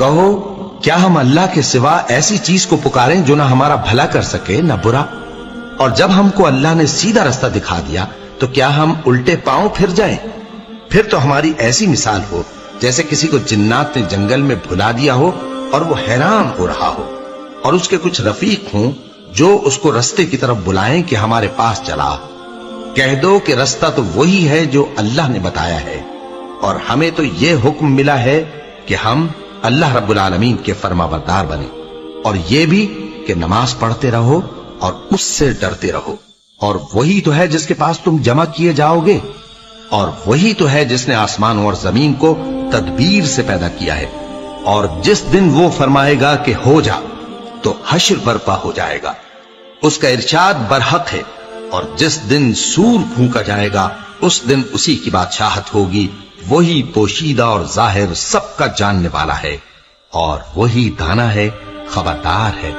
کہو کیا ہم اللہ کے سوا ایسی چیز کو پکاریں جو نہ ہمارا بھلا کر سکے نہ برا؟ اور جب ہم کو اللہ نے سیدھا رستہ دکھا دیا تو کیا ہم الٹے پاؤں پھر جائیں؟ پھر تو ہماری ایسی مثال ہو جیسے کسی کو جنات نے جنگل میں بھلا دیا ہو اور وہ حیران ہو رہا ہو، اور اس کے کچھ رفیق ہوں جو اس کو رستے کی طرف بلائیں کہ ہمارے پاس چلا۔ کہہ دو کہ رستہ تو وہی ہے جو اللہ نے بتایا ہے، اور ہمیں تو یہ حکم ملا ہے کہ ہم اللہ رب العالمین کے فرما بردار بنیں، اور یہ بھی کہ نماز پڑھتے رہو اور اس سے ڈرتے رہو، اور وہی تو ہے جس کے پاس تم جمع کیے جاؤ گے، اور وہی تو ہے جس نے آسمانوں اور زمین کو تدبیر سے پیدا کیا ہے، اور جس دن وہ فرمائے گا کہ ہو جا تو حشر برپا ہو جائے گا، اس کا ارشاد برحق ہے، اور جس دن سور پھونکا جائے گا اس دن اسی کی بادشاہت ہوگی، وہی پوشیدہ اور ظاہر سب کا جاننے والا ہے، اور وہی دانا ہے، خبردار ہے۔